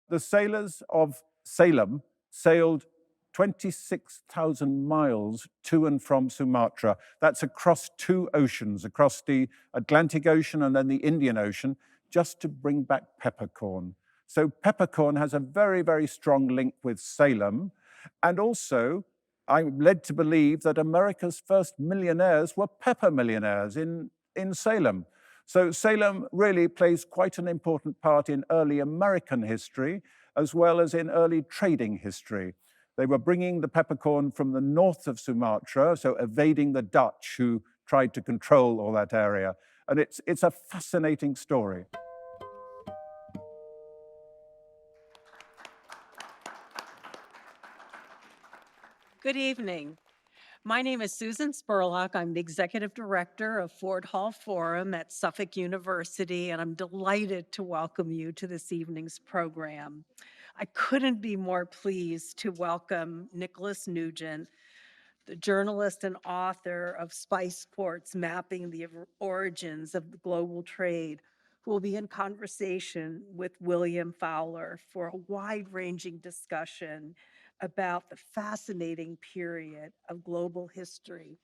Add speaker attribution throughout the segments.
Speaker 1: The sailors of Salem sailed 26,000 miles to and from Sumatra. That's across 2 oceans, across the Atlantic Ocean and then the Indian Ocean, just to bring back peppercorn. So peppercorn has a very, very strong link with Salem. And also, I'm led to believe that America's first millionaires were pepper millionaires in Salem. So Salem really plays quite an important part in early American history, as well as in early trading history. They were bringing the peppercorn from the north of Sumatra, so evading the Dutch who tried to control all that area. And it's a fascinating story.
Speaker 2: Good evening. My name is Susan Spurlock. I'm the Executive Director of Ford Hall Forum at Suffolk University, and I'm delighted to welcome you to this evening's program. I couldn't be more pleased to welcome Nicholas Nugent, the journalist and author of Spice Ports, Mapping the Origins of the Global Trade, who will be in conversation with William Fowler for a wide-ranging discussion about the fascinating period of global history.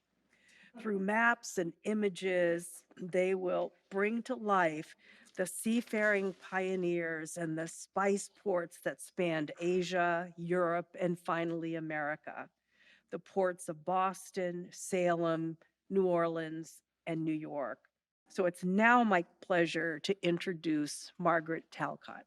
Speaker 2: Through maps and images, they will bring to life the seafaring pioneers and the spice ports that spanned Asia, Europe, and finally America. The ports of Boston, Salem, New Orleans, and New York. So it's now my pleasure to introduce Margaret Talcott.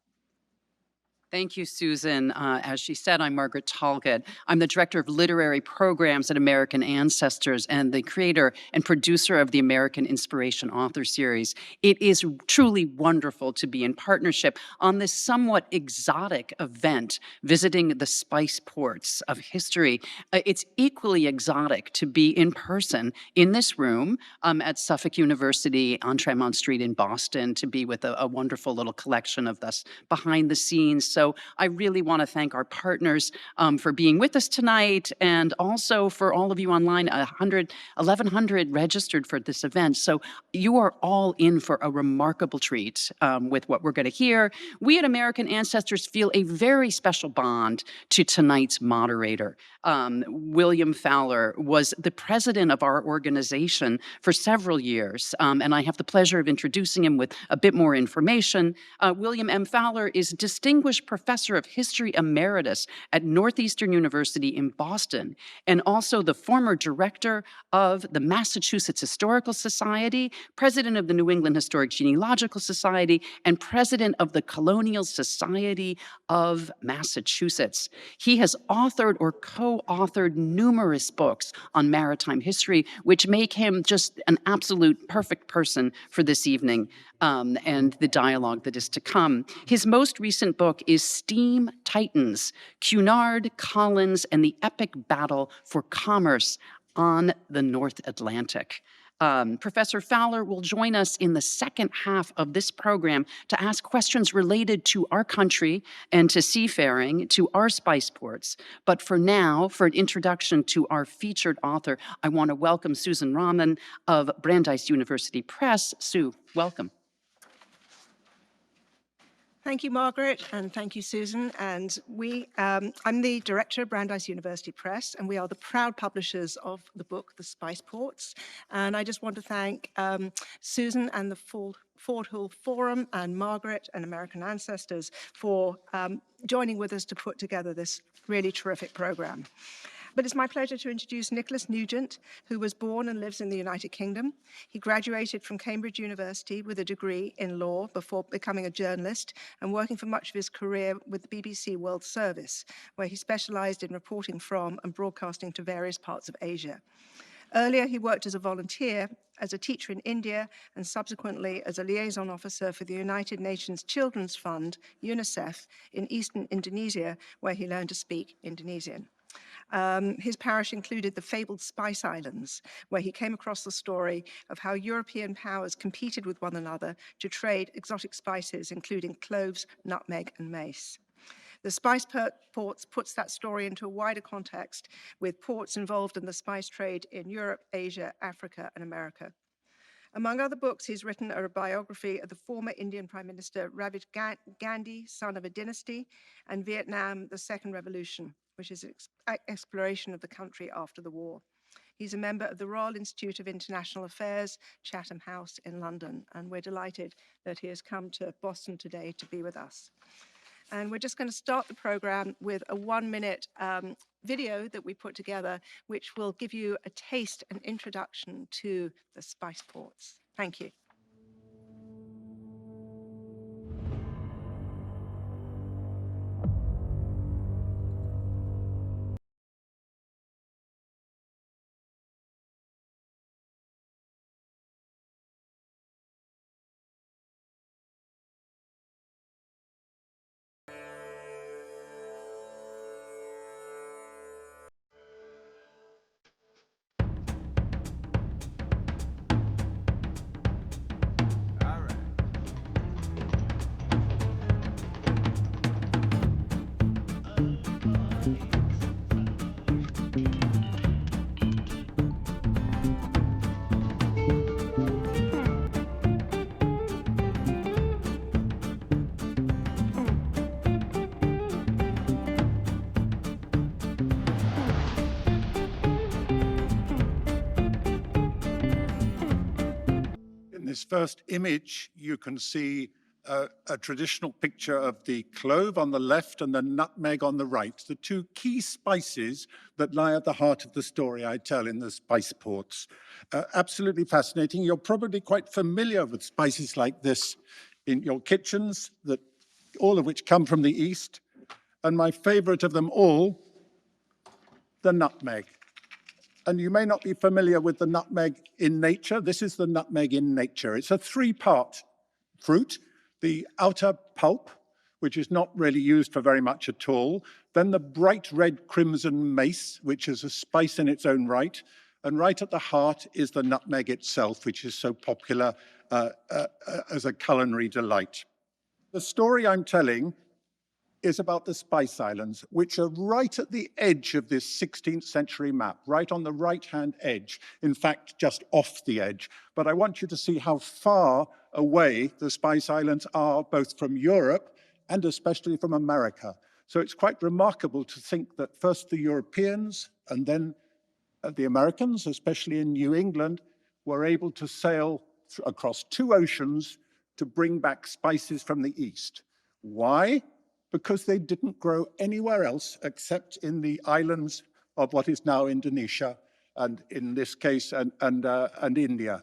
Speaker 3: Thank you, Susan. As she said, I'm Margaret Talcott. I'm the Director of Literary Programs at American Ancestors and the creator and producer of the American Inspiration Author Series. It is truly wonderful to be in partnership on this somewhat exotic event, visiting the spice ports of history. It's equally exotic to be in person in this room at Suffolk University on Tremont Street in Boston, to be with a wonderful little collection of us behind the scenes. So I really want to thank our partners for being with us tonight, and also for all of you online. 1,100 registered for this event. So you are all in for a remarkable treat with what we're going to hear. We at American Ancestors feel a very special bond to tonight's moderator. William Fowler was the president of our organization for several years, and I have the pleasure of introducing him with a bit more information. William M. Fowler is Distinguished Professor of History Emeritus at Northeastern University in Boston, and also the former director of the Massachusetts Historical Society, president of the New England Historic Genealogical Society, and president of the Colonial Society of Massachusetts. He has authored or co-authored numerous books on maritime history, which make him just an absolute perfect person for this evening and the dialogue that is to come. His most recent book is Steam Titans, Cunard, Collins, and the Epic Battle for Commerce on the North Atlantic. Professor Fowler will join us in the second half of this program to ask questions related to our country and to seafaring, to our spice ports. But for now, for an introduction to our featured author, I want to welcome Susan Rahman of Brandeis University Press. Sue, welcome.
Speaker 4: Thank you, Margaret, and thank you, Susan. And I'm the director of Brandeis University Press, and we are the proud publishers of the book, The Spice Ports. And I just want to thank Susan and the Ford Hall Forum and Margaret and American Ancestors for joining with us to put together this really terrific program. But it's my pleasure to introduce Nicholas Nugent, who was born and lives in the United Kingdom. He graduated from Cambridge University with a degree in law before becoming a journalist and working for much of his career with the BBC World Service, where he specialized in reporting from and broadcasting to various parts of Asia. Earlier, he worked as a volunteer, as a teacher in India, and subsequently as a liaison officer for the United Nations Children's Fund, UNICEF, in eastern Indonesia, where he learned to speak Indonesian. His parish included the fabled Spice Islands, where he came across the story of how European powers competed with one another to trade exotic spices, including cloves, nutmeg, and mace. The Spice Ports puts that story into a wider context, with ports involved in the spice trade in Europe, Asia, Africa, and America. Among other books, he's written a biography of the former Indian Prime Minister Rajiv Gandhi, son of a dynasty, and Vietnam, the Second Revolution, which is an exploration of the country after the war. He's a member of the Royal Institute of International Affairs, Chatham House in London, and we're delighted that he has come to Boston today to be with us. And we're just going to start the program with a 1-minute video that we put together, which will give you a taste and introduction to the spice ports. Thank you.
Speaker 1: In this first image, you can see a traditional picture of the clove on the left and the nutmeg on the right, the two key spices that lie at the heart of the story I tell in the spice ports. Absolutely fascinating. You're probably quite familiar with spices like this in your kitchens, all of which come from the East. And my favorite of them all, the nutmeg. And you may not be familiar with the nutmeg in nature. This is the nutmeg in nature. It's a three-part fruit. The outer pulp, which is not really used for very much at all. Then the bright red crimson mace, which is a spice in its own right. And right at the heart is the nutmeg itself, which is so popular as a culinary delight. The story I'm telling is about the Spice Islands, which are right at the edge of this 16th century map, right on the right-hand edge, in fact, just off the edge. But I want you to see how far away the Spice Islands are, both from Europe and especially from America. So it's quite remarkable to think that first the Europeans and then the Americans, especially in New England, were able to sail across two oceans to bring back spices from the East. Why? Because they didn't grow anywhere else except in the islands of what is now Indonesia, and in this case, and India.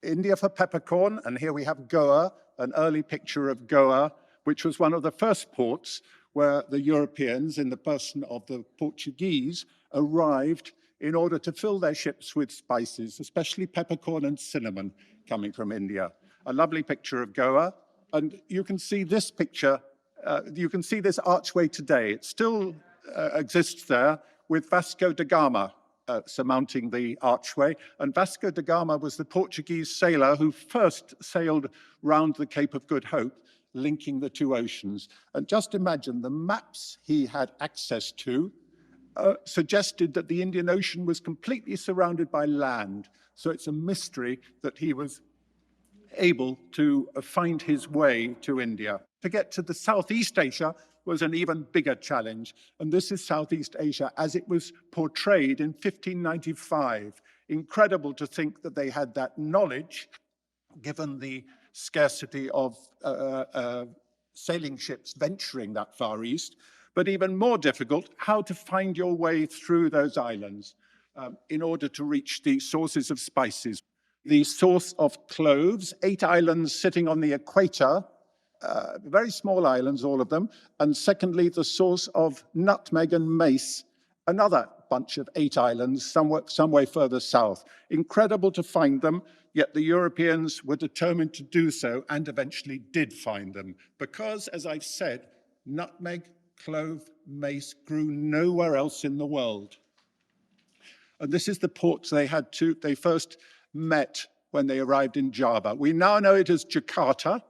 Speaker 1: India for peppercorn, and here we have Goa, an early picture of Goa, which was one of the first ports where the Europeans, in the person of the Portuguese, arrived in order to fill their ships with spices, especially peppercorn and cinnamon coming from India. A lovely picture of Goa, and you can see this picture. You can see this archway today. It still exists there with Vasco da Gama surmounting the archway. And Vasco da Gama was the Portuguese sailor who first sailed round the Cape of Good Hope, linking the two oceans. And just imagine the maps he had access to suggested that the Indian Ocean was completely surrounded by land. So it's a mystery that he was able to find his way to India. To get to the Southeast Asia was an even bigger challenge. And this is Southeast Asia as it was portrayed in 1595. Incredible to think that they had that knowledge, given the scarcity of sailing ships venturing that far east. But even more difficult, how to find your way through those islands in order to reach the sources of spices. The source of cloves, 8 islands sitting on the equator, very small islands, all of them. And secondly, the source of nutmeg and mace, another bunch of 8 islands, some way further south. Incredible to find them, yet the Europeans were determined to do so and eventually did find them. Because, as I've said, nutmeg, clove, mace grew nowhere else in the world. And this is the port they first met when they arrived in Java. We now know it as Jakarta,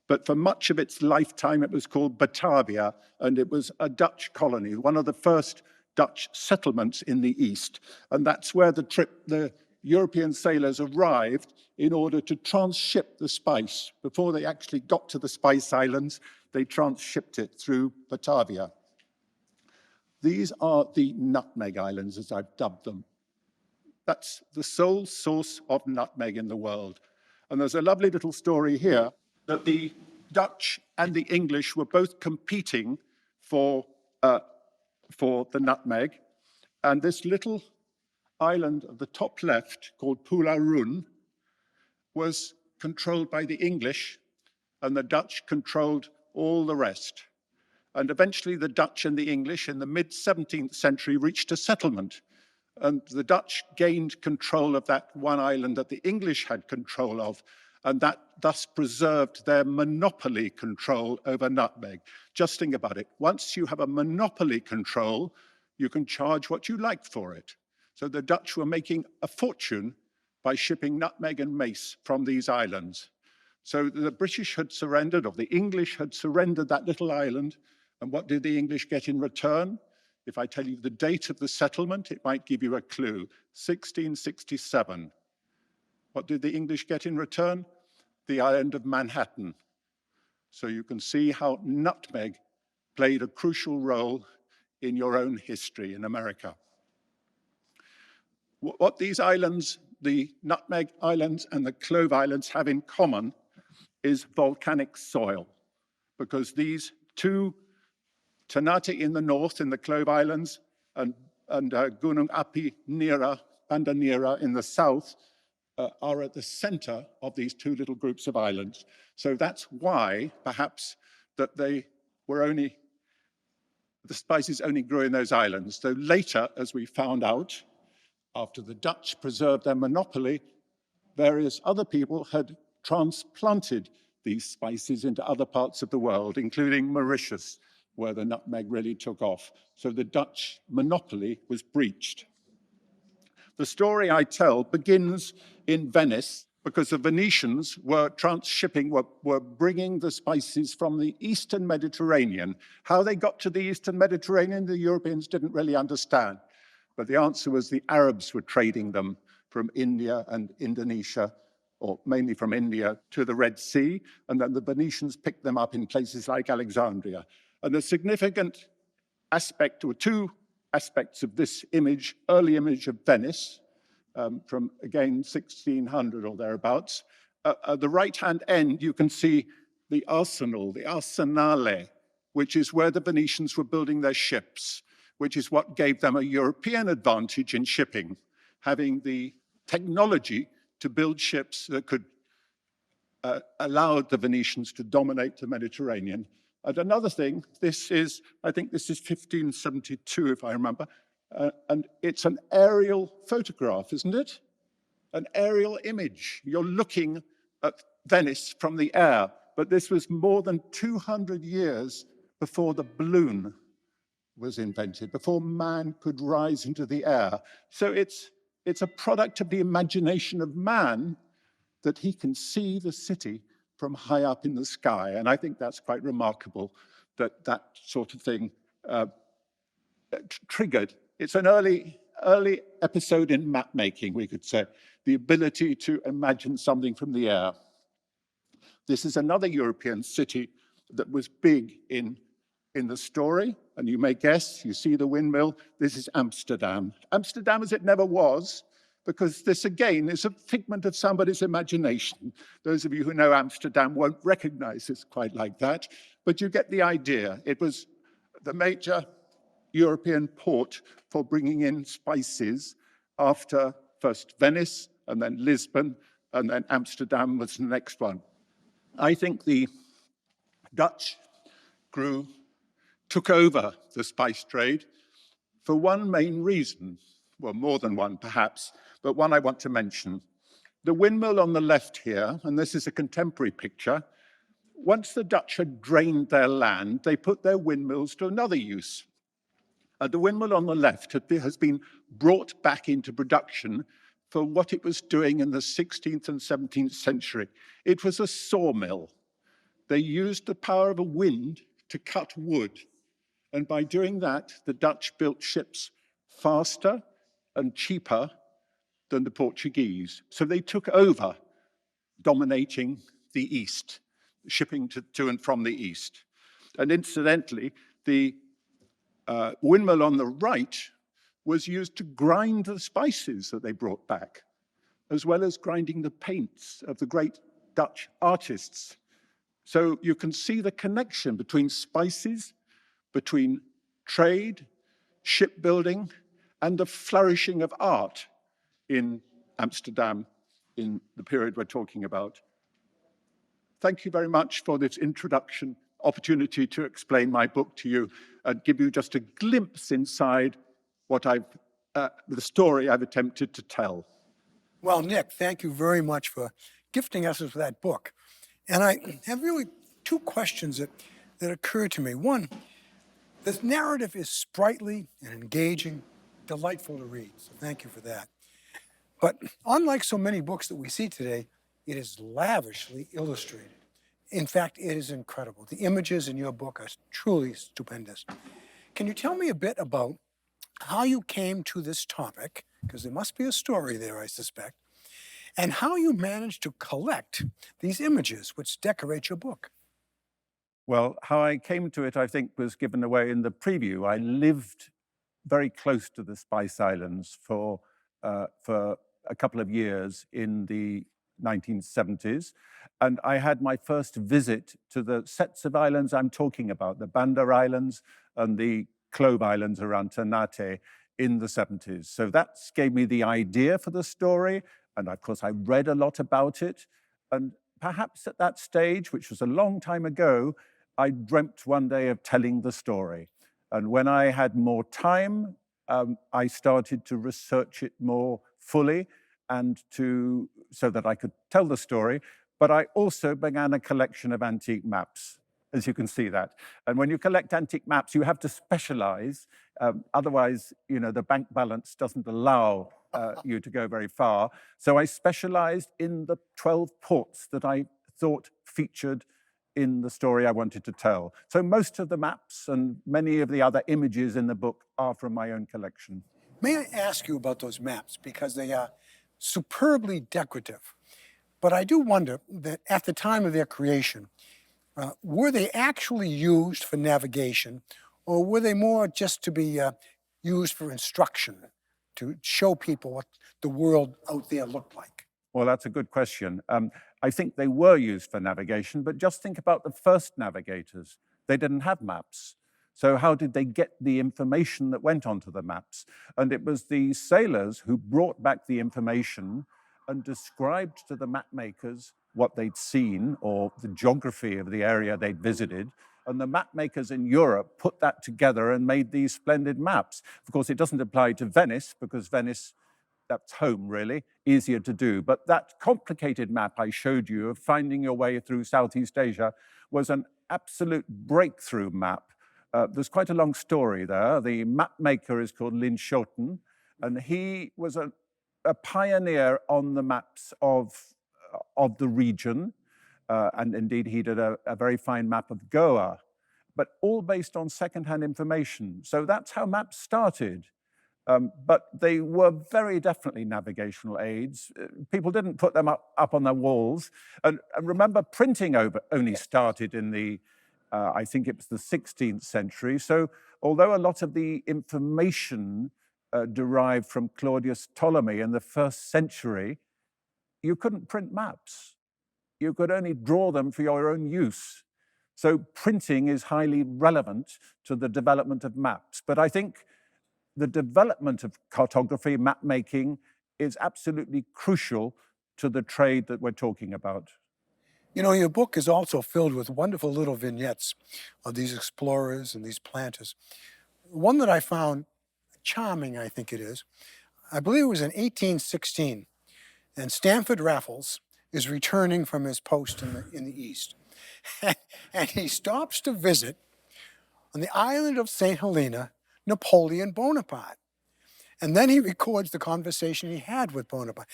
Speaker 1: but for much of its lifetime, it was called Batavia, and it was a Dutch colony, one of the first Dutch settlements in the East. And that's where the European sailors arrived in order to transship the spice. Before they actually got to the Spice Islands, they transshipped it through Batavia. These are the Nutmeg Islands, as I've dubbed them. That's the sole source of nutmeg in the world. And there's a lovely little story here that the Dutch and the English were both competing for the nutmeg. And this little island at the top left, called Pularun, was controlled by the English, and the Dutch controlled all the rest. And eventually the Dutch and the English in the mid-17th century reached a settlement. And the Dutch gained control of that one island that the English had control of, and that thus preserved their monopoly control over nutmeg. Just think about it. Once you have a monopoly control, you can charge what you like for it. So the Dutch were making a fortune by shipping nutmeg and mace from these islands. So the British had surrendered, or the English had surrendered that little island, and what did the English get in return? If I tell you the date of the settlement, it might give you a clue. 1667. What did the English get in return? The island of Manhattan. So you can see how nutmeg played a crucial role in your own history in America. What these islands, the Nutmeg Islands and the Clove Islands, have in common is volcanic soil, because these two, Ternate in the north in the Clove Islands and Gunung Api Nira, Banda Nira in the south, are at the center of these two little groups of islands. So that's why, perhaps, that the spices only grew in those islands. So later, as we found out, after the Dutch preserved their monopoly, various other people had transplanted these spices into other parts of the world, including Mauritius, where the nutmeg really took off. So the Dutch monopoly was breached. The story I tell begins in Venice, because the Venetians were transshipping, were bringing the spices from the Eastern Mediterranean. How they got to the Eastern Mediterranean, the Europeans didn't really understand. But the answer was the Arabs were trading them from India and Indonesia, or mainly from India, to the Red Sea, and then the Venetians picked them up in places like Alexandria. And a significant aspect, or two aspects of this image, early image of Venice, from, again, 1600 or thereabouts. At the right-hand end, you can see the arsenal, the arsenale, which is where the Venetians were building their ships, which is what gave them a European advantage in shipping, having the technology to build ships that could allow the Venetians to dominate the Mediterranean. And another thing, I think this is 1572, if I remember, and it's an aerial photograph, isn't it? An aerial image. You're looking at Venice from the air, but this was more than 200 years before the balloon was invented, before man could rise into the air. So it's a product of the imagination of man that he can see the city from high up in the sky. And I think that's quite remarkable that that sort of thing triggered. It's an early episode in map making, we could say, the ability to imagine something from the air. This is another European city that was big in the story, and you may guess, you see the windmill, this is Amsterdam. Amsterdam as it never was, because this again is a figment of somebody's imagination. Those of you who know Amsterdam won't recognize this quite like that, but you get the idea. It was the major European port for bringing in spices after first Venice, and then Lisbon, and then Amsterdam was the next one. I think the Dutch took over the spice trade for one main reason, well, more than one perhaps, but one I want to mention. The windmill on the left here, and this is a contemporary picture, once the Dutch had drained their land, they put their windmills to another use. The windmill on the left has been brought back into production for what it was doing in the 16th and 17th century. It was a sawmill. They used the power of a wind to cut wood. And by doing that, the Dutch built ships faster and cheaper than the Portuguese. So they took over dominating the East, shipping to and from the East. And incidentally, the windmill on the right was used to grind the spices that they brought back, as well as grinding the paints of the great Dutch artists. So you can see the connection between spices, between trade, shipbuilding, and the flourishing of art in Amsterdam in the period we're talking about. Thank you very much for this introduction, opportunity to explain my book to you and give you just a glimpse inside what the story I've attempted to tell.
Speaker 5: Well, Nick, thank you very much for gifting us with that book. And I have really two questions that occur to me. One, this narrative is sprightly and engaging, delightful to read, so thank you for that. But unlike so many books that we see today, it is lavishly illustrated. In fact, it is incredible. The images in your book are truly stupendous. Can you tell me a bit about how you came to this topic, because there must be a story there, I suspect, and how you managed to collect these images which decorate your book?
Speaker 1: Well, how I came to it, I think, was given away in the preview. I lived very close to the Spice Islands for a couple of years in the 1970s. And I had my first visit to the sets of islands I'm talking about, the Banda Islands and the Clove Islands around Ternate in the 70s. So that gave me the idea for the story. And of course, I read a lot about it. And perhaps at that stage, which was a long time ago, I dreamt one day of telling the story. And when I had more time, I started to research it more fully and so that I could tell the story. But I also began a collection of antique maps, as you can see that. And when you collect antique maps, you have to specialize. Otherwise, the bank balance doesn't allow you to go very far. So I specialized in the 12 ports that I thought featured in the story I wanted to tell. So most of the maps and many of the other images in the book are from my own collection.
Speaker 5: May I ask you about those maps, because they are superbly decorative. But I do wonder that at the time of their creation, were they actually used for navigation, or were they more just to be used for instruction, to show people what the world out there looked like?
Speaker 1: Well, that's a good question. I think they were used for navigation, but just think about the first navigators. They didn't have maps. So how did they get the information that went onto the maps? And it was the sailors who brought back the information and described to the map makers what they'd seen or the geography of the area they'd visited. And the map makers in Europe put that together and made these splendid maps. Of course, it doesn't apply to Venice, because Venice, that's home, really, easier to do. But that complicated map I showed you of finding your way through Southeast Asia was an absolute breakthrough map. There's quite a long story there. The map maker is called Lynn Schoten, and he was a pioneer on the maps of the region. And indeed, he did a very fine map of Goa, but all based on secondhand information. So that's how maps started. But they were very definitely navigational aids. People didn't put them up on their walls. And remember, printing only started in the, I think it was the 16th century. So although a lot of the information derived from Claudius Ptolemy in the 1st century, you couldn't print maps. You could only draw them for your own use. So printing is highly relevant to the development of maps. But I think the development of cartography, map making, is absolutely crucial to the trade that we're talking about.
Speaker 5: You know, your book is also filled with wonderful little vignettes of these explorers and these planters. One that I found charming, I think it is, I believe it was in 1816, and Stanford Raffles is returning from his post in the East. And he stops to visit, on the island of St. Helena, Napoleon Bonaparte. And then he records the conversation he had with Bonaparte.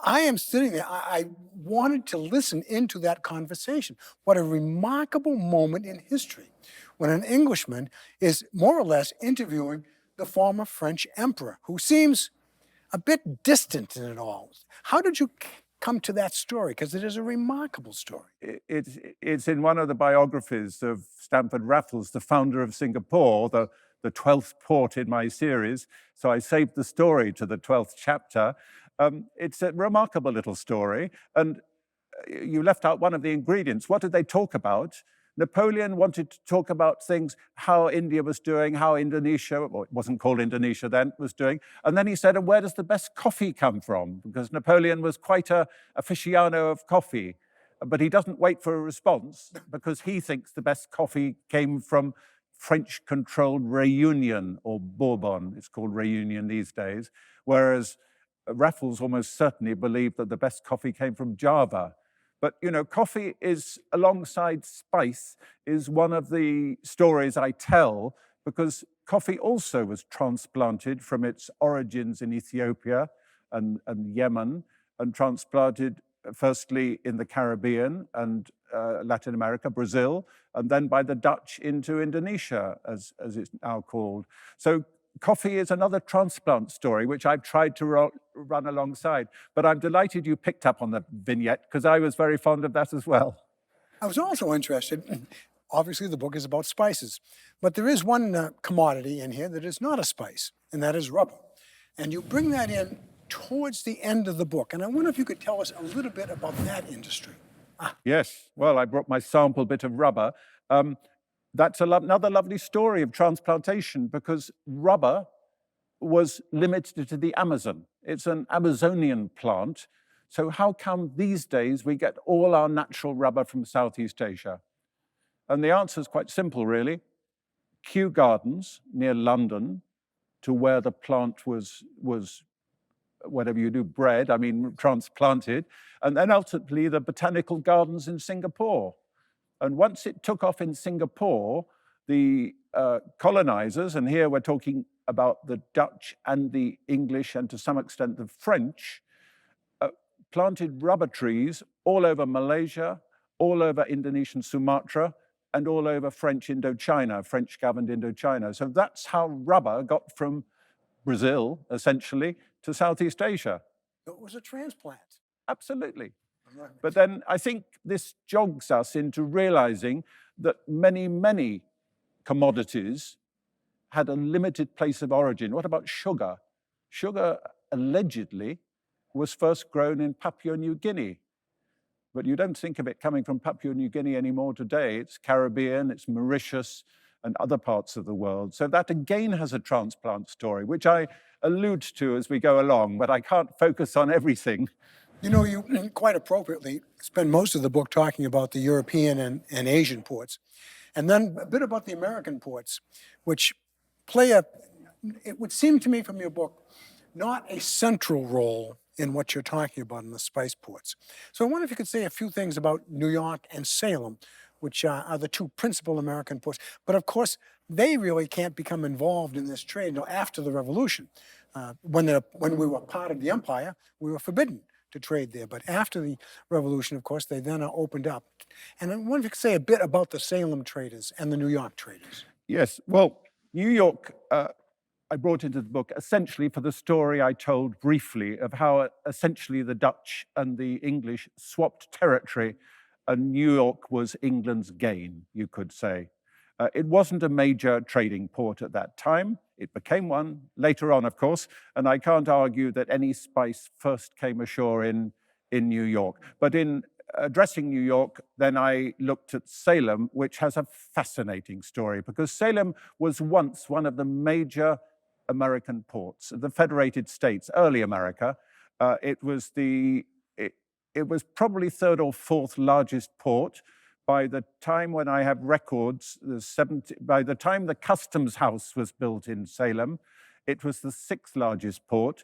Speaker 5: I am sitting there, I wanted to listen into that conversation. What a remarkable moment in history when an Englishman is more or less interviewing the former French emperor, who seems a bit distant in it all. How did you come to that story? Because it is a remarkable story.
Speaker 1: It's in one of the biographies of Stamford Raffles, the founder of Singapore, the 12th port in my series. So I saved the story to the 12th chapter. It's a remarkable little story. And you left out one of the ingredients. What did they talk about? Napoleon wanted to talk about things, how India was doing, how Indonesia, well, it wasn't called Indonesia then, was doing. And then he said, and where does the best coffee come from? Because Napoleon was quite an aficionado of coffee. But he doesn't wait for a response because he thinks the best coffee came from French-controlled Réunion or Bourbon. It's called Réunion these days. Whereas Raffles almost certainly believed that the best coffee came from Java. But, you know, coffee is, alongside spice, is one of the stories I tell because coffee also was transplanted from its origins in Ethiopia and Yemen and transplanted firstly in the Caribbean and Latin America, Brazil, and then by the Dutch into Indonesia, as it's now called. So coffee is another transplant story, which I've tried to run alongside. But I'm delighted you picked up on the vignette, because I was very fond of that as well.
Speaker 5: I was also interested, obviously the book is about spices, but there is one commodity in here that is not a spice, and that is rubber. And you bring that in towards the end of the book. And I wonder if you could tell us a little bit about that industry.
Speaker 1: Yes, well, I brought my sample bit of rubber. That's another lovely story of transplantation, because rubber was limited to the Amazon. It's an Amazonian plant. So how come these days we get all our natural rubber from Southeast Asia? And the answer is quite simple, really. Kew Gardens near London, to where the plant was whatever you do, bred, I mean, transplanted, and then ultimately the botanical gardens in Singapore. And once it took off in Singapore, the colonizers, and here we're talking about the Dutch and the English and to some extent the French, planted rubber trees all over Malaysia, all over Indonesian Sumatra, and all over French Indochina, French-governed Indochina. So that's how rubber got from Brazil, essentially, to Southeast Asia.
Speaker 5: It was a transplant.
Speaker 1: Absolutely. But then I think this jogs us into realizing that many, many commodities had a limited place of origin. What about sugar? Sugar, allegedly, was first grown in Papua New Guinea. But you don't think of it coming from Papua New Guinea anymore today. It's Caribbean, it's Mauritius, and other parts of the world. So that again has a transplant story, which I allude to as we go along, but I can't focus on everything.
Speaker 5: You know, you quite appropriately spend most of the book talking about the European and Asian ports, and then a bit about the American ports, which play it would seem to me from your book, not a central role in what you're talking about in the spice ports. So I wonder if you could say a few things about New York and Salem, which are the two principal American ports. But of course, they really can't become involved in this trade until after the Revolution. When we were part of the empire, we were forbidden to trade there. But after the Revolution, of course, they then are opened up. And I wonder if you could say a bit about the Salem traders and the New York traders.
Speaker 1: Yes, well, New York, I brought into the book essentially for the story I told briefly of how essentially the Dutch and the English swapped territory, and New York was England's gain, you could say. It wasn't a major trading port at that time. It became one later on, of course, and I can't argue that any spice first came ashore in New York. But in addressing New York, then I looked at Salem, which has a fascinating story, because Salem was once one of the major American ports, the Federated States, early America. It was probably third or fourth largest port. By the time when I have records, by the time the Customs House was built in Salem, it was the sixth largest port,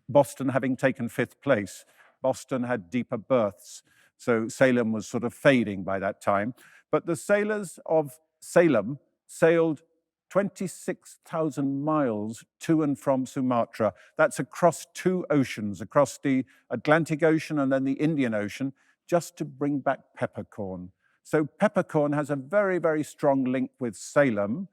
Speaker 1: Boston having taken fifth place. Boston had deeper berths, so Salem was sort of fading by that time. But the sailors of Salem sailed 26,000 miles to and from Sumatra. That's across two oceans, across the Atlantic Ocean and then the Indian Ocean, just to bring back peppercorn. So peppercorn has a very, very strong link with Salem.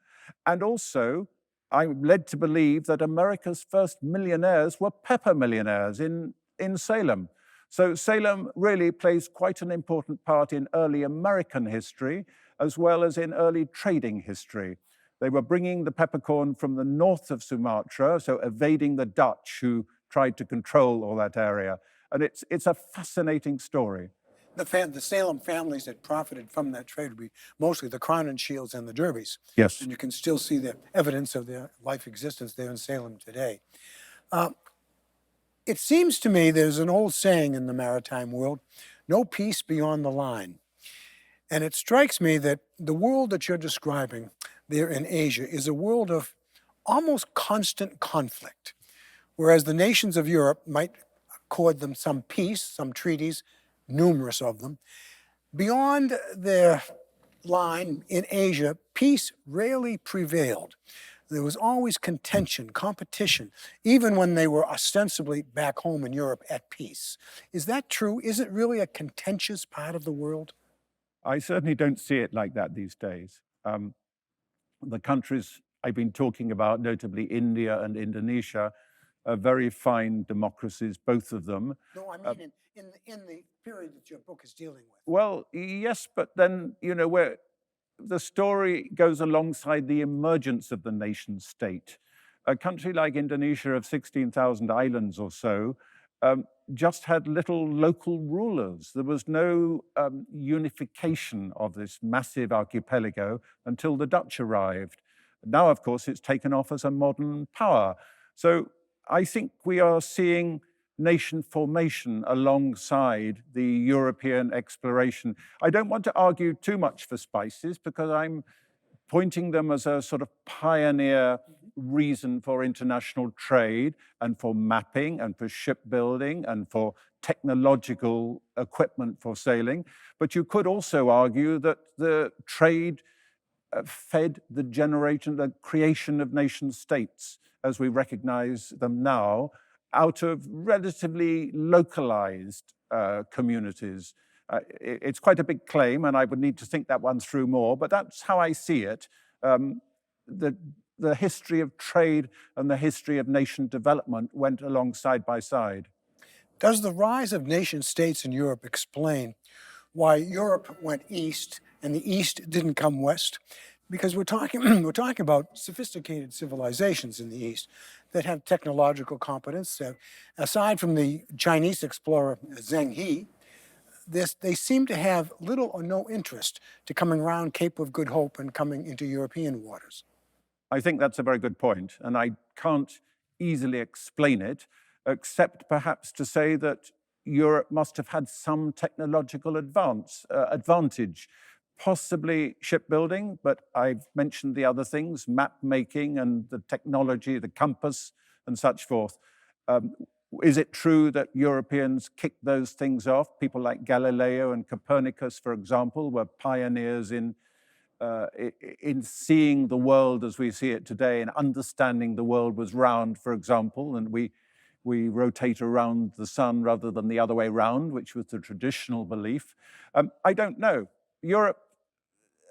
Speaker 1: And also, I'm led to believe that America's first millionaires were pepper millionaires in Salem. So Salem really plays quite an important part in early American history, as well as in early trading history. They were bringing the peppercorn from the north of Sumatra, so evading the Dutch who tried to control all that area. And it's a fascinating story.
Speaker 5: The Salem families that profited from that trade would be mostly the Crown and Shields and the Derbys.
Speaker 1: Yes.
Speaker 5: And you can still see the evidence of their life existence there in Salem today. It seems to me there's an old saying in the maritime world, no peace beyond the line. And it strikes me that the world that you're describing there in Asia is a world of almost constant conflict, whereas the nations of Europe might accord them some peace, some treaties, numerous of them. Beyond their line in Asia, peace rarely prevailed. There was always contention, competition, even when they were ostensibly back home in Europe at peace. Is that true? Is it really a contentious part of the world?
Speaker 1: I certainly don't see it like that these days. The countries I've been talking about, notably India and Indonesia, are very fine democracies, both of them.
Speaker 5: No, I mean in the period that your book is dealing with.
Speaker 1: Well, yes, but then, where the story goes alongside the emergence of the nation state. A country like Indonesia of 16,000 islands or so just had little local rulers. There was no unification of this massive archipelago until the Dutch arrived. Now, of course, it's taken off as a modern power. So I think we are seeing nation formation alongside the European exploration. I don't want to argue too much for spices because I'm pointing them as a sort of pioneer reason for international trade and for mapping and for shipbuilding and for technological equipment for sailing. But you could also argue that the trade fed the creation of nation states as we recognize them now, out of relatively localized communities. It's quite a big claim, and I would need to think that one through more, but that's how I see it. The history of trade and the history of nation development went along side by side.
Speaker 5: Does the rise of nation states in Europe explain why Europe went east and the East didn't come west? Because we're talking about sophisticated civilizations in the East that have technological competence. Aside from the Chinese explorer Zheng He, they seem to have little or no interest to coming around Cape of Good Hope and coming into European waters.
Speaker 1: I think that's a very good point, and I can't easily explain it, except perhaps to say that Europe must have had some technological advantage. Possibly shipbuilding, but I've mentioned the other things, map making and the technology, the compass and such forth. Is it true that Europeans kicked those things off? People like Galileo and Copernicus, for example, were pioneers in seeing the world as we see it today and understanding the world was round, for example, and we rotate around the sun rather than the other way round, which was the traditional belief. I don't know. Europe,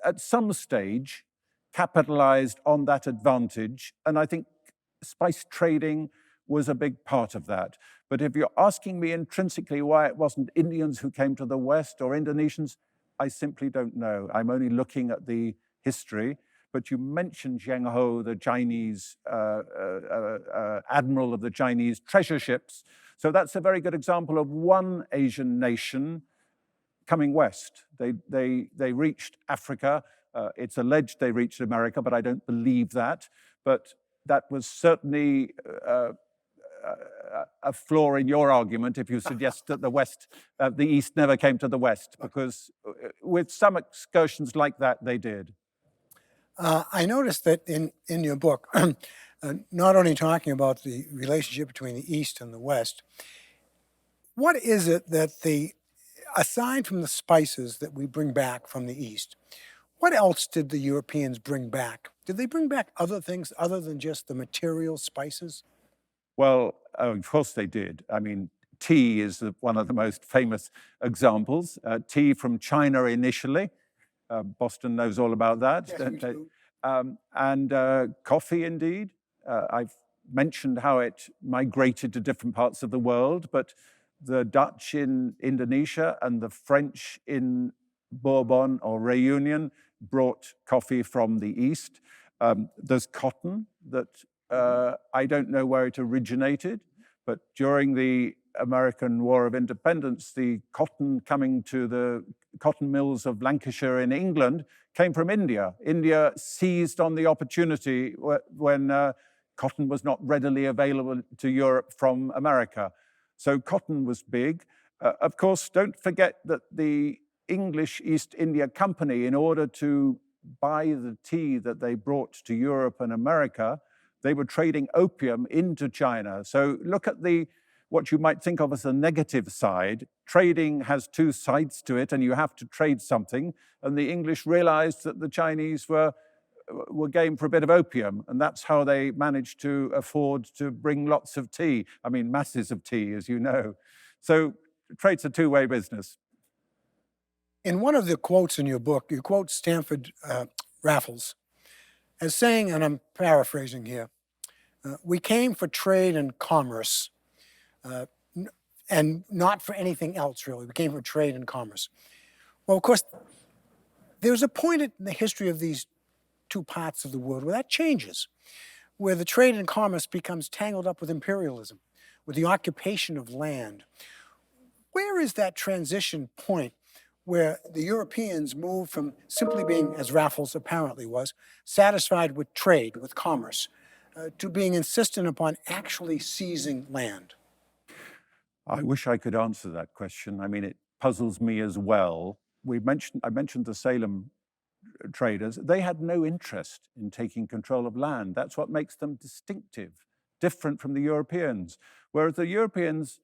Speaker 1: at some stage, capitalized on that advantage, and I think spice trading was a big part of that. But if you're asking me intrinsically why it wasn't Indians who came to the West or Indonesians, I simply don't know. I'm only looking at the history. But you mentioned Zheng Ho, the Chinese admiral of the Chinese treasure ships. So that's a very good example of one Asian nation coming west. They reached Africa. It's alleged they reached America, but I don't believe that. But that was certainly a flaw in your argument if you suggest that the East never came to the West, because with some excursions like that, they did.
Speaker 5: I noticed that in your book, not only talking about the relationship between the East and the West, what is it that aside from the spices that we bring back from the East, what else did the Europeans bring back? Did they bring back other things other than just the material spices?
Speaker 1: Well, of course they did. I mean, tea is one of the most famous examples. Tea from China initially. Boston knows all about that.
Speaker 5: Yes, we do.
Speaker 1: and coffee indeed. I've mentioned how it migrated to different parts of the world, but the Dutch in Indonesia and the French in Bourbon or Réunion brought coffee from the East. There's cotton that I don't know where it originated, but during the American War of Independence, the cotton coming to the cotton mills of Lancashire in England came from India. India seized on the opportunity when cotton was not readily available to Europe from America. So cotton was big. Of course, don't forget that the English East India Company, in order to buy the tea that they brought to Europe and America, they were trading opium into China. So look at what you might think of as the negative side. Trading has two sides to it, and you have to trade something. And the English realized that the Chinese were game for a bit of opium, and that's how they managed to afford to bring lots of tea. I mean, masses of tea, as you know. So trade's a two-way business.
Speaker 5: In one of the quotes in your book, you quote Stanford Raffles as saying, and I'm paraphrasing here, we came for trade and commerce, and not for anything else, really. We came for trade and commerce. Well, of course, there's a point in the history of these two parts of the world where that changes, where the trade and commerce becomes tangled up with imperialism, with the occupation of land. Where is that transition point where the Europeans moved from simply being, as Raffles apparently was, satisfied with trade, with commerce, to being insistent upon actually seizing land?
Speaker 1: I wish I could answer that question. I mean, it puzzles me as well. I mentioned the Salem traders. They had no interest in taking control of land. That's what makes them distinctive, different from the Europeans. Whereas the Europeans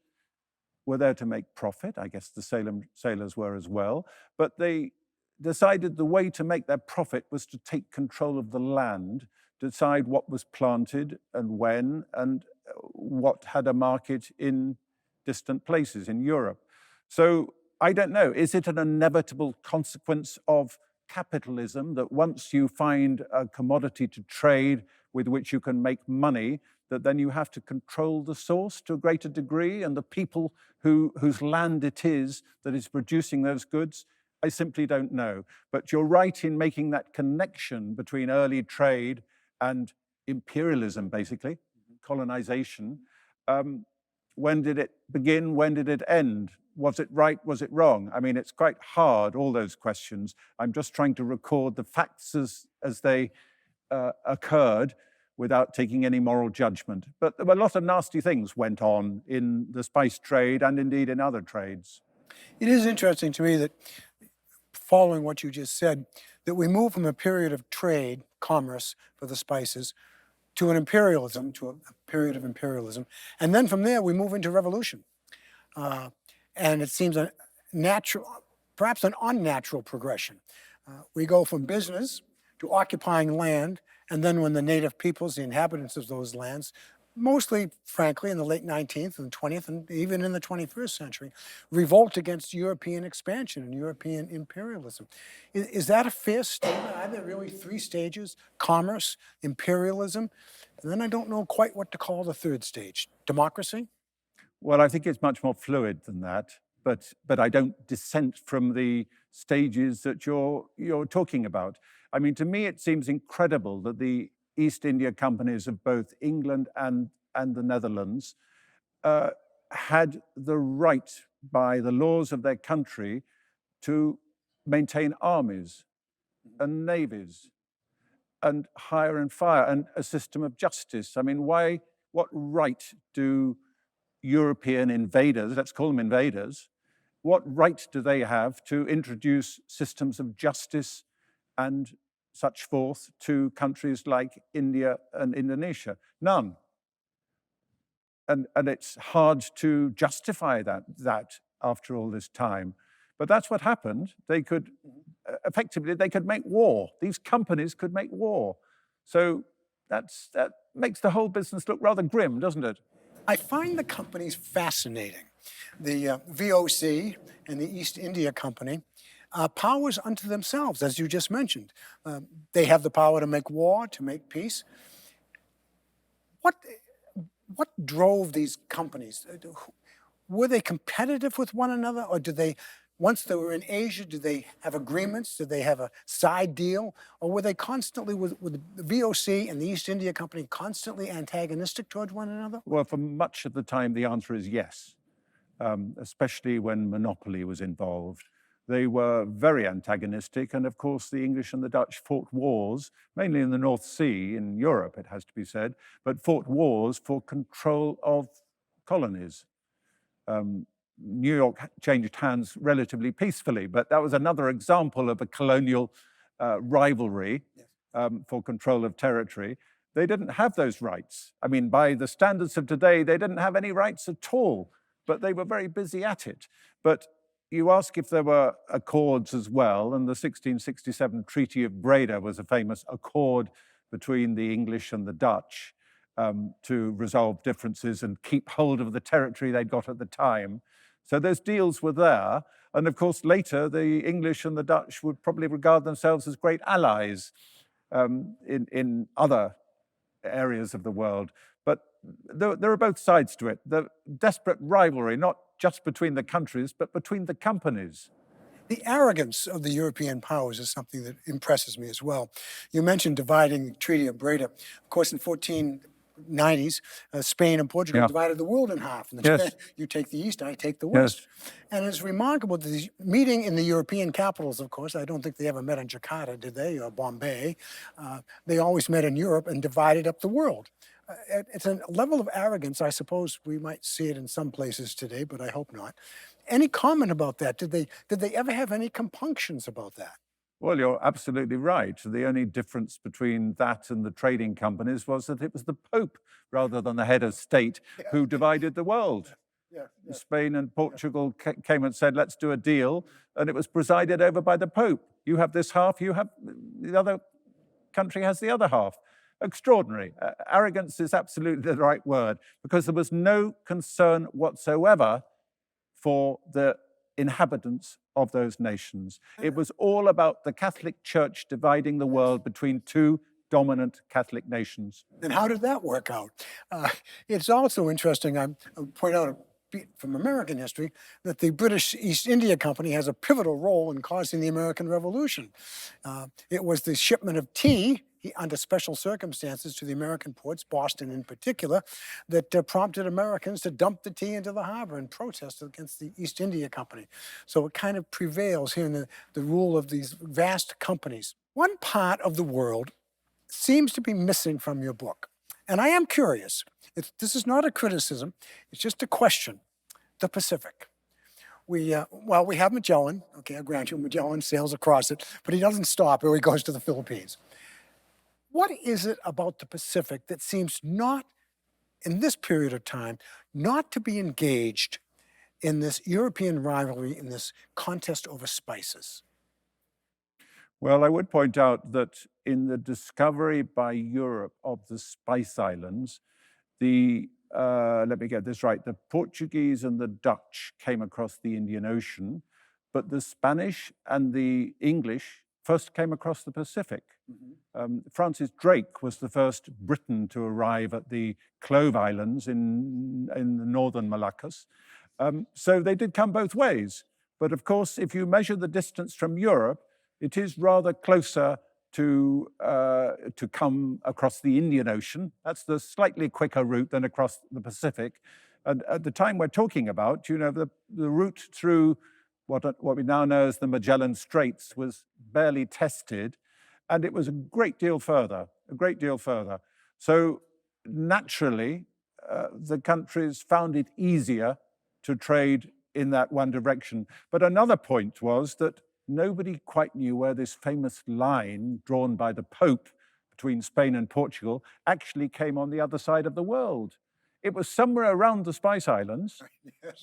Speaker 1: were there to make profit. I guess the Salem sailors were as well. But they decided the way to make their profit was to take control of the land, decide what was planted and when, and what had a market in distant places in Europe. So I don't know, is it an inevitable consequence of capitalism that once you find a commodity to trade with which you can make money, that then you have to control the source to a greater degree, and the people whose land it is that is producing those goods? I simply don't know. But you're right in making that connection between early trade and imperialism, basically, colonization. When did it begin? When did it end? Was it right? Was it wrong? I mean, it's quite hard, all those questions. I'm just trying to record the facts as they occurred without taking any moral judgment. But a lot of nasty things went on in the spice trade and indeed in other trades.
Speaker 5: It is interesting to me that, following what you just said, that we move from a period of trade, commerce for the spices, to an imperialism, to a period of imperialism. And then from there, we move into revolution. And it seems a natural, perhaps an unnatural progression. We go from business to occupying land, and then when the native peoples, the inhabitants of those lands, mostly, frankly, in the late 19th and 20th, and even in the 21st century, revolt against European expansion and European imperialism. Is that a fair statement? Are there really three stages? Commerce, imperialism, and then I don't know quite what to call the third stage. Democracy?
Speaker 1: Well, I think it's much more fluid than that, but I don't dissent from the stages that you're talking about. I mean, to me, it seems incredible that the East India companies of both England and the Netherlands had the right by the laws of their country to maintain armies and navies and hire and fire and a system of justice. I mean, what right do European invaders, let's call them invaders, what right do they have to introduce systems of justice and such forth to countries like India and Indonesia? None. And it's hard to justify that after all this time. But that's what happened. They could, effectively, they could make war. These companies could make war. So that makes the whole business look rather grim, doesn't it?
Speaker 5: I find the companies fascinating. The VOC and the East India Company are powers unto themselves, as you just mentioned. They have the power to make war, to make peace. What drove these companies? Were they competitive with one another, or did they, once they were in Asia, did they have agreements? Did they have a side deal? Or were they constantly, with the VOC and the East India Company, constantly antagonistic towards one another?
Speaker 1: Well, for much of the time, the answer is yes, especially when monopoly was involved. They were very antagonistic, and of course, the English and the Dutch fought wars, mainly in the North Sea, in Europe, it has to be said, but fought wars for control of colonies. New York changed hands relatively peacefully, but that was another example of a colonial rivalry for control of territory. They didn't have those rights. I mean, by the standards of today, they didn't have any rights at all, but they were very busy at it. But you ask if there were accords as well, and the 1667 Treaty of Breda was a famous accord between the English and the Dutch to resolve differences and keep hold of the territory they'd got at the time. So those deals were there. And of course, later, the English and the Dutch would probably regard themselves as great allies in other areas of the world. But there are both sides to it. The desperate rivalry, not just between the countries, but between the companies.
Speaker 5: The arrogance of the European powers is something that impresses me as well. You mentioned dividing the Treaty of Breda. Of course, in 1490s, Spain and Portugal divided the world in half. And you take the East, I take the West. And it's remarkable that the meeting in the European capitals, of course, I don't think they ever met in Jakarta, did they, or Bombay. They always met in Europe and divided up the world. It's a level of arrogance. I suppose we might see it in some places today, but I hope not. Any comment about that? Did they ever have any compunctions about that?
Speaker 1: Well, you're absolutely right. The only difference between that and the trading companies was that it was the Pope, rather than the head of state, who divided the world. Spain and Portugal came and said, let's do a deal, and it was presided over by the Pope. You have this half, you have the other country has the other half. Extraordinary. Arrogance is absolutely the right word, because there was no concern whatsoever for the inhabitants of those nations. It was all about the Catholic Church dividing the world between two dominant Catholic nations.
Speaker 5: And how did that work out? It's also interesting, I point out from American history, that the British East India Company has a pivotal role in causing the American Revolution. It was the shipment of tea under special circumstances to the American ports, Boston in particular, that prompted Americans to dump the tea into the harbor and protest against the East India Company. So it kind of prevails here in the rule of these vast companies. One part of the world seems to be missing from your book, and I am curious. This is not a criticism, it's just a question. The Pacific. We have Magellan. Okay, I grant you, Magellan sails across it, but he doesn't stop or he goes to the Philippines. What is it about the Pacific that seems not, in this period of time, not to be engaged in this European rivalry, in this contest over spices?
Speaker 1: Well, I would point out that in the discovery by Europe of the Spice Islands, let me get this right, the Portuguese and the Dutch came across the Indian Ocean, but the Spanish and the English first came across the Pacific. Francis Drake was the first Briton to arrive at the Clove Islands in the northern Moluccas. So they did come both ways. But of course, if you measure the distance from Europe, it is rather closer to come across the Indian Ocean. That's the slightly quicker route than across the Pacific. And at the time we're talking about, you know, the route through what we now know as the Magellan Straits was barely tested, and it was a great deal further. So naturally, the countries found it easier to trade in that one direction. But another point was that nobody quite knew where this famous line drawn by the Pope between Spain and Portugal actually came on the other side of the world. It was somewhere around the Spice Islands,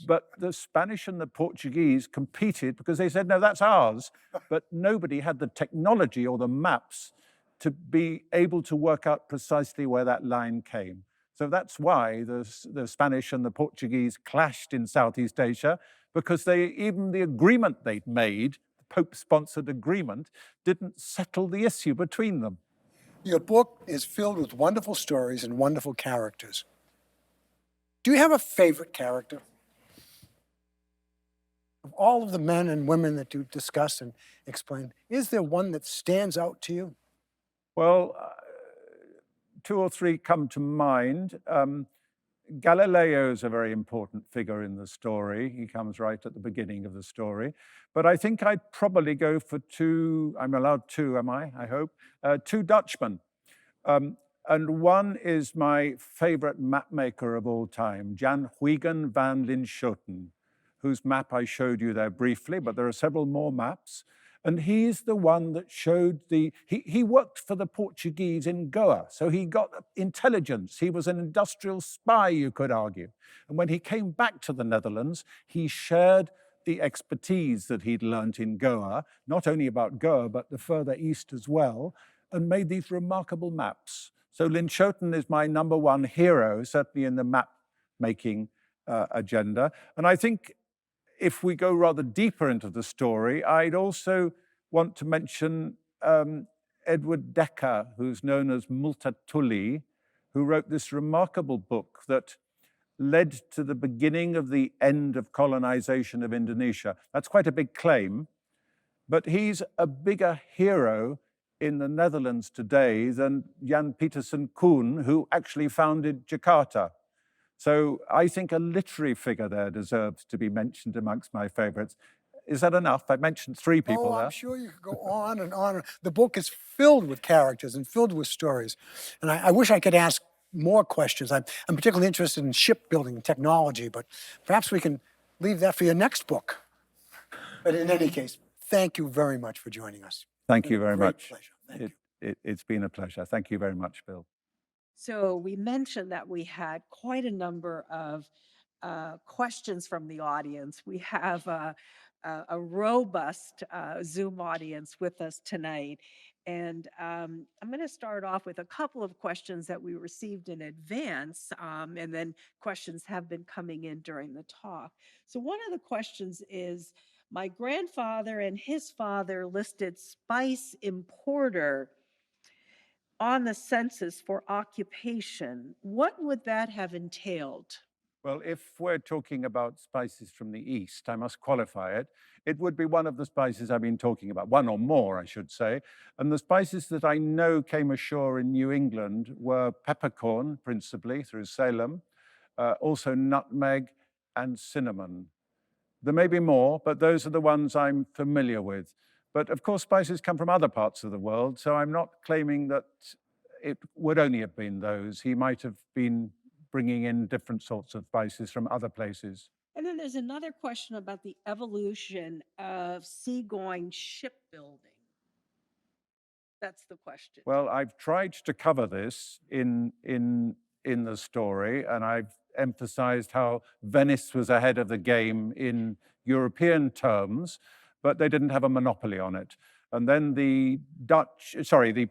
Speaker 1: but the Spanish and the Portuguese competed because they said, no, that's ours. But nobody had the technology or the maps to be able to work out precisely where that line came. So that's why the Spanish and the Portuguese clashed in Southeast Asia, because even the agreement they'd made, Pope-sponsored agreement didn't settle the issue between them.
Speaker 5: Your book is filled with wonderful stories and wonderful characters. Do you have a favorite character? Of all of the men and women that you discuss and explain, is there one that stands out to you?
Speaker 1: Well, two or three come to mind. Galileo is a very important figure in the story. He comes right at the beginning of the story. But I think I'd probably go for two, I'm allowed two, am I hope? Two Dutchmen. And one is my favorite map maker of all time, Jan Huygen van Linschoten, whose map I showed you there briefly, but there are several more maps. And he's the one that showed he worked for the Portuguese in Goa, so he got intelligence. He was an industrial spy, you could argue. And when he came back to the Netherlands, he shared the expertise that he'd learnt in Goa, not only about Goa, but the further east as well, and made these remarkable maps. So Linschoten is my number one hero, certainly in the map-making agenda. And I think if we go rather deeper into the story, I'd also want to mention Edward Dekker, who's known as Multatuli, who wrote this remarkable book that led to the beginning of the end of colonization of Indonesia. That's quite a big claim, but he's a bigger hero in the Netherlands today than Jan Pietersen Koen, who actually founded Jakarta. So I think a literary figure there deserves to be mentioned amongst my favorites. Is that enough? I mentioned three people there.
Speaker 5: I'm sure you could go on and on. The book is filled with characters and filled with stories. And I wish I could ask more questions. I'm particularly interested in shipbuilding and technology, but perhaps we can leave that for your next book. But in any case, thank you very much for joining us.
Speaker 1: Thank you very much.
Speaker 5: Pleasure. Thank you.
Speaker 1: It's been a pleasure. Thank you very much, Bill.
Speaker 2: So we mentioned that we had quite a number of questions from the audience. We have a robust Zoom audience with us tonight. And I'm going to start off with a couple of questions that we received in advance, and then questions have been coming in during the talk. So one of the questions is, my grandfather and his father listed spice importer on the census for occupation. What would that have entailed?
Speaker 1: Well, if we're talking about spices from the East, I must qualify it. It would be one of the spices I've been talking about, one or more, I should say. And the spices that I know came ashore in New England were peppercorn, principally, through Salem, also nutmeg and cinnamon. There may be more, but those are the ones I'm familiar with. But of course, spices come from other parts of the world, so I'm not claiming that it would only have been those. He might have been bringing in different sorts of spices from other places.
Speaker 2: And then there's another question about the evolution of seagoing shipbuilding. That's the question.
Speaker 1: Well, I've tried to cover this in the story, and I've emphasized how Venice was ahead of the game in European terms, but they didn't have a monopoly on it. And then the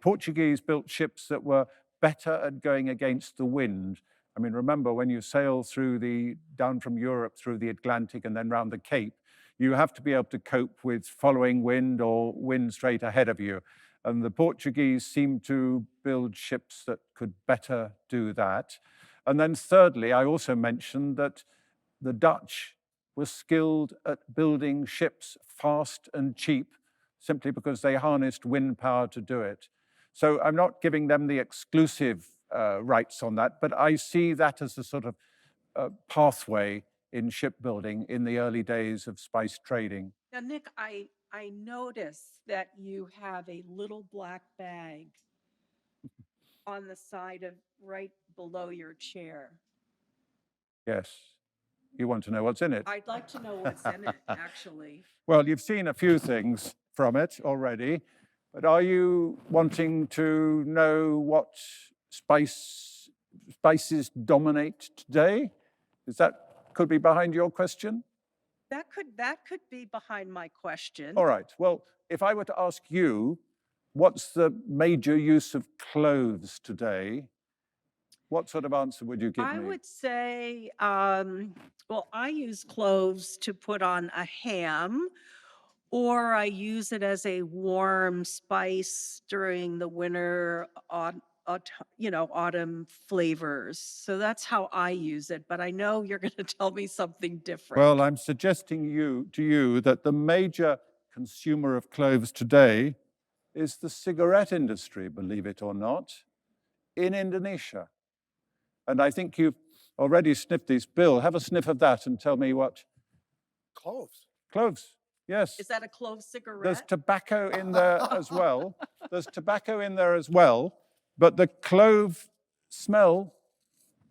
Speaker 1: Portuguese built ships that were better at going against the wind. I mean, remember, when you sail down from Europe through the Atlantic and then round the Cape, you have to be able to cope with following wind or wind straight ahead of you. And the Portuguese seemed to build ships that could better do that. And then thirdly, I also mentioned that the Dutch were skilled at building ships fast and cheap, simply because they harnessed wind power to do it. So I'm not giving them the exclusive rights on that, but I see that as a sort of pathway in shipbuilding in the early days of spice trading.
Speaker 2: Now, Nick, I notice that you have a little black bag on the side of right below your chair.
Speaker 1: Yes. You want to know what's in it?
Speaker 2: I'd like to know what's in it, actually.
Speaker 1: Well, you've seen a few things from it already, but are you wanting to know what spices dominate today? Could be behind your question?
Speaker 2: That could be behind my question.
Speaker 1: All right. Well, if I were to ask you, what's the major use of clothes today? What sort of answer would you give me?
Speaker 2: I would say, well, I use cloves to put on a ham Or I use it as a warm spice during the winter, autumn flavors. So that's how I use it. But I know you're going to tell me something different.
Speaker 1: Well, I'm suggesting to you that the major consumer of cloves today is the cigarette industry, believe it or not, in Indonesia. And I think you've already sniffed these. Bill, have a sniff of that and tell me what.
Speaker 5: Cloves.
Speaker 1: Cloves, yes.
Speaker 2: Is that a clove cigarette?
Speaker 1: There's tobacco in there as well. There's tobacco in there as well, but the clove smell,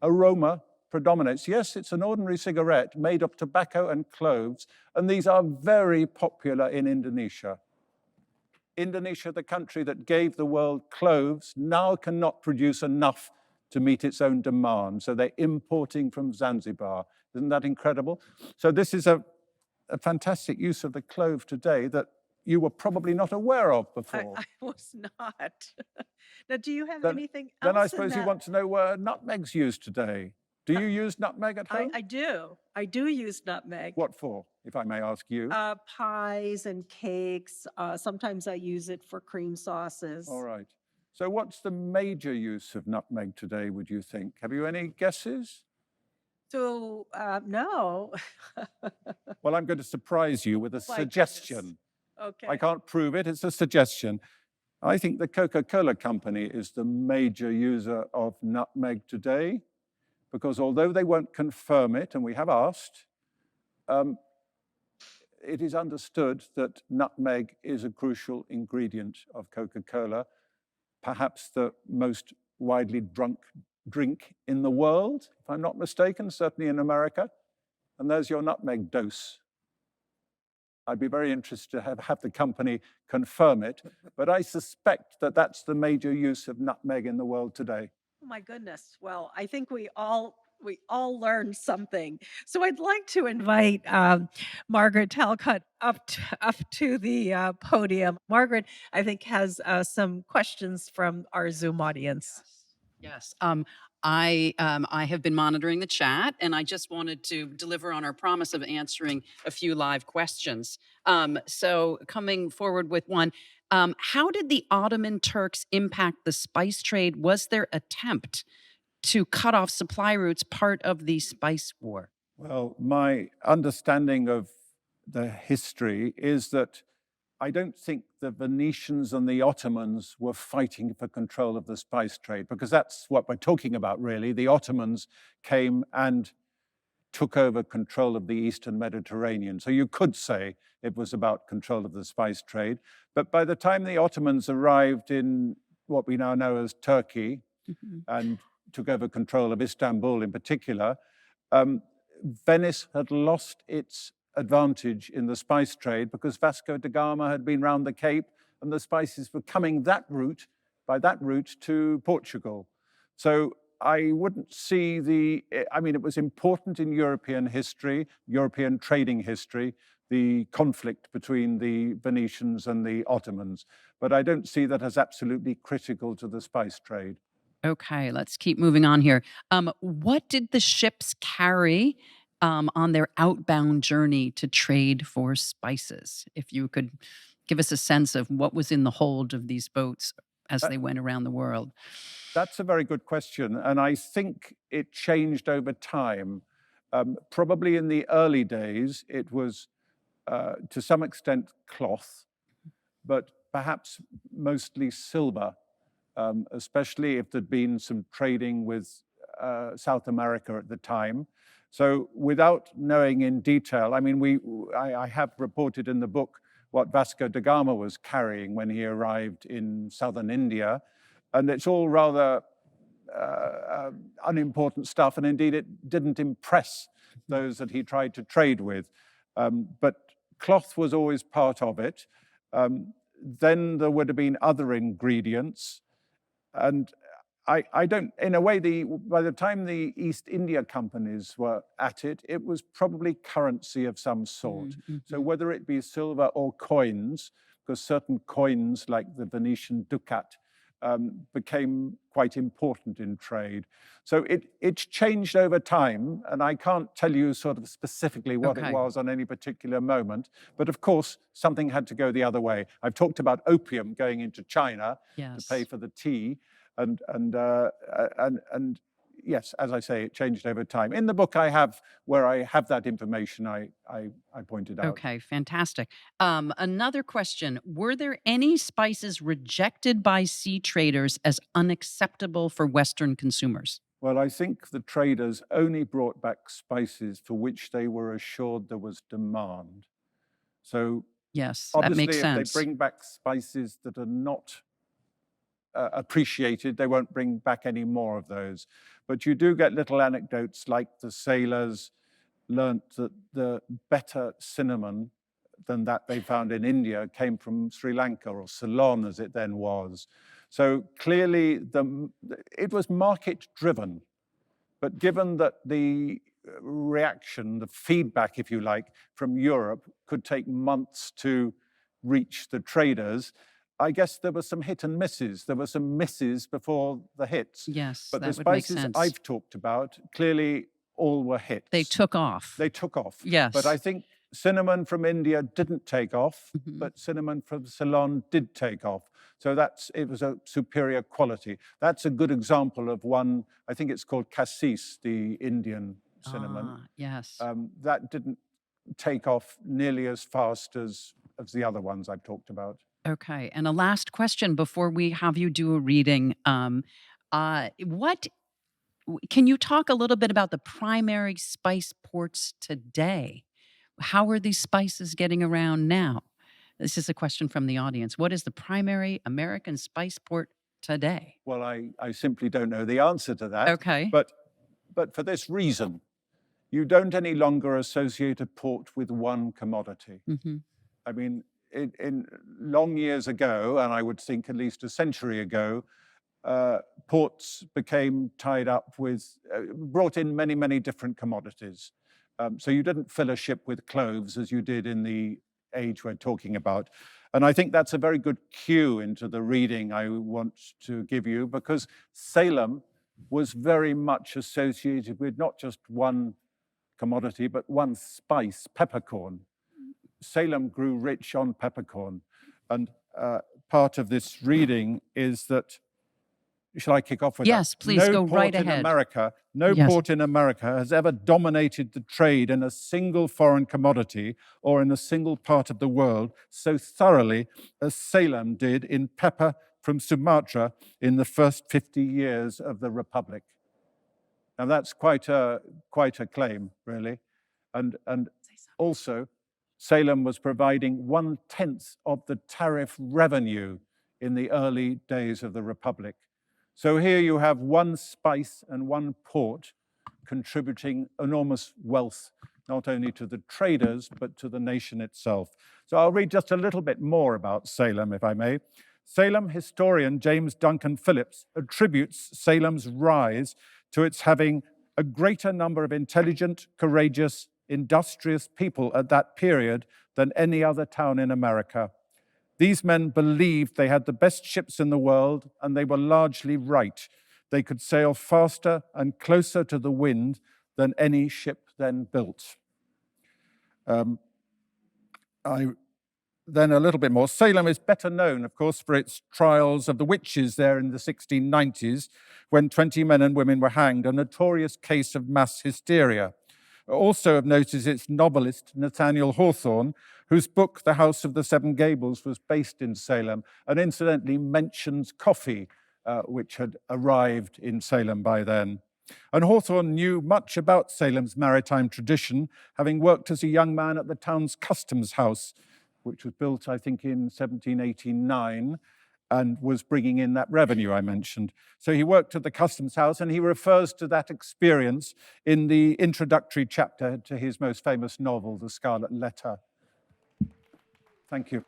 Speaker 1: aroma predominates. Yes, it's an ordinary cigarette made of tobacco and cloves, and these are very popular in Indonesia. Indonesia, the country that gave the world cloves, now cannot produce enough to meet its own demand. So they're importing from Zanzibar. Isn't that incredible? So this is a fantastic use of the clove today that you were probably not aware of before.
Speaker 2: I was not. Now, do you have
Speaker 1: Then-
Speaker 2: anything else?
Speaker 1: Then I
Speaker 2: in
Speaker 1: suppose you
Speaker 2: that?
Speaker 1: want to know where nutmeg's used today. Do you use nutmeg at home?
Speaker 2: I do. I do use nutmeg.
Speaker 1: What for, if I may ask you?
Speaker 2: Pies and cakes. Sometimes I use it for cream sauces.
Speaker 1: All right. So what's the major use of nutmeg today, would you think? Have you any guesses?
Speaker 2: So, no.
Speaker 1: Well, I'm going to surprise you with a
Speaker 2: My
Speaker 1: suggestion.
Speaker 2: Okay.
Speaker 1: I can't prove it, it's a suggestion. I think the Coca-Cola company is the major user of nutmeg today, because although they won't confirm it, and we have asked, it is understood that nutmeg is a crucial ingredient of Coca-Cola, perhaps the most widely drunk drink in the world, if I'm not mistaken, certainly in America. And there's your nutmeg dose. I'd be very interested to have the company confirm it, but I suspect that that's the major use of nutmeg in the world today.
Speaker 2: Oh my goodness. Well, I think we all learned something. So I'd like to invite Margaret Talcott up to the podium. Margaret, I think, has some questions from our Zoom audience.
Speaker 3: Yes. I have been monitoring the chat, and I just wanted to deliver on our promise of answering a few live questions. So coming forward with one, how did the Ottoman Turks impact the spice trade? Was their attempt to cut off supply routes part of the spice war?
Speaker 1: Well, my understanding of the history is that I don't think the Venetians and the Ottomans were fighting for control of the spice trade, because that's what we're talking about, really. The Ottomans came and took over control of the Eastern Mediterranean. So you could say it was about control of the spice trade. But by the time the Ottomans arrived in what we now know as Turkey, and took over control of Istanbul in particular, Venice had lost its advantage in the spice trade because Vasco da Gama had been round the Cape and the spices were coming by that route to Portugal. So I wouldn't see it was important in European history, European trading history, the conflict between the Venetians and the Ottomans, but I don't see that as absolutely critical to the spice trade.
Speaker 3: Okay, let's keep moving on here. What did the ships carry on their outbound journey to trade for spices? If you could give us a sense of what was in the hold of these boats as they went around the world.
Speaker 1: That's a very good question, and I think it changed over time. Probably in the early days, it was to some extent cloth, but perhaps mostly silver, especially if there'd been some trading with South America at the time. So without knowing in detail, I have reported in the book what Vasco da Gama was carrying when he arrived in southern India, and it's all rather unimportant stuff, and indeed it didn't impress those that he tried to trade with. But cloth was always part of it. Then there would have been other ingredients, and I don't, in a way, by the time the East India companies were at it, it was probably currency of some sort. So whether it be silver or coins, because certain coins like the Venetian ducat became quite important in trade. So it's changed over time, and I can't tell you sort of specifically what
Speaker 3: Okay.
Speaker 1: it was on any particular moment, but of course, something had to go the other way. I've talked about opium going into China to pay for the tea, and yes, as I say, it changed over time. In the book where I have that information, I pointed out.
Speaker 3: Okay, fantastic. Another question. Were there any spices rejected by sea traders as unacceptable for Western consumers?
Speaker 1: Well, I think the traders only brought back spices for which they were assured there was demand. So
Speaker 3: Yes, that
Speaker 1: obviously,
Speaker 3: makes
Speaker 1: if
Speaker 3: sense.
Speaker 1: they bring back spices that are not appreciated, they won't bring back any more of those. But you do get little anecdotes like the sailors learnt that the better cinnamon than that they found in India came from Sri Lanka, or Ceylon as it then was. So clearly it was market driven, but given that the reaction, the feedback, if you like, from Europe could take months to reach the traders, I guess there were some hit and misses. There were some misses before the hits.
Speaker 3: Yes,
Speaker 1: But the
Speaker 3: that would make
Speaker 1: spices
Speaker 3: sense.
Speaker 1: I've talked about, clearly all were hits.
Speaker 3: They took off.
Speaker 1: They took off.
Speaker 3: Yes.
Speaker 1: But I think cinnamon from India didn't take off,
Speaker 3: Mhm.
Speaker 1: but cinnamon from Ceylon did take off. So it was a superior quality. That's a good example of one, I think it's called cassis, the Indian cinnamon.
Speaker 3: Yes.
Speaker 1: That didn't take off nearly as fast as the other ones I've talked about.
Speaker 3: Okay. And a last question before we have you do a reading. Can you talk a little bit about the primary spice ports today? How are these spices getting around now? This is a question from the audience. What is the primary American spice port today?
Speaker 1: Well, I simply don't know the answer to that.
Speaker 3: Okay.
Speaker 1: But for this reason, you don't any longer associate a port with one commodity.
Speaker 3: Mm-hmm.
Speaker 1: I mean, in long years ago, and I would think at least a century ago, ports became tied up with, brought in many, many different commodities. So you didn't fill a ship with cloves as you did in the age we're talking about. And I think that's a very good cue into the reading I want to give you, because Salem was very much associated with not just one commodity, but one spice, peppercorn. Salem grew rich on peppercorn. And part of this reading is that, shall I kick off with that?
Speaker 3: Yes, please go right ahead.
Speaker 1: No port in America has ever dominated the trade in a single foreign commodity or in a single part of the world so thoroughly as Salem did in pepper from Sumatra in the first 50 years of the Republic. Now that's quite a claim, really. And also, Salem was providing 1/10 of the tariff revenue in the early days of the Republic. So here you have one spice and one port contributing enormous wealth, not only to the traders, but to the nation itself. So I'll read just a little bit more about Salem, if I may. Salem historian James Duncan Phillips attributes Salem's rise to its having a greater number of intelligent, courageous, industrious people at that period than any other town in America. These men believed they had the best ships in the world, and they were largely right. They could sail faster and closer to the wind than any ship then built. Then a little bit more. Salem is better known, of course, for its trials of the witches there in the 1690s, when 20 men and women were hanged, a notorious case of mass hysteria. Also of note is its novelist, Nathaniel Hawthorne, whose book, The House of the Seven Gables, was based in Salem, and incidentally mentions coffee, which had arrived in Salem by then. And Hawthorne knew much about Salem's maritime tradition, having worked as a young man at the town's customs house, which was built, I think, in 1789, and was bringing in that revenue I mentioned. So he worked at the customs house, and he refers to that experience in the introductory chapter to his most famous novel, The Scarlet Letter. Thank you.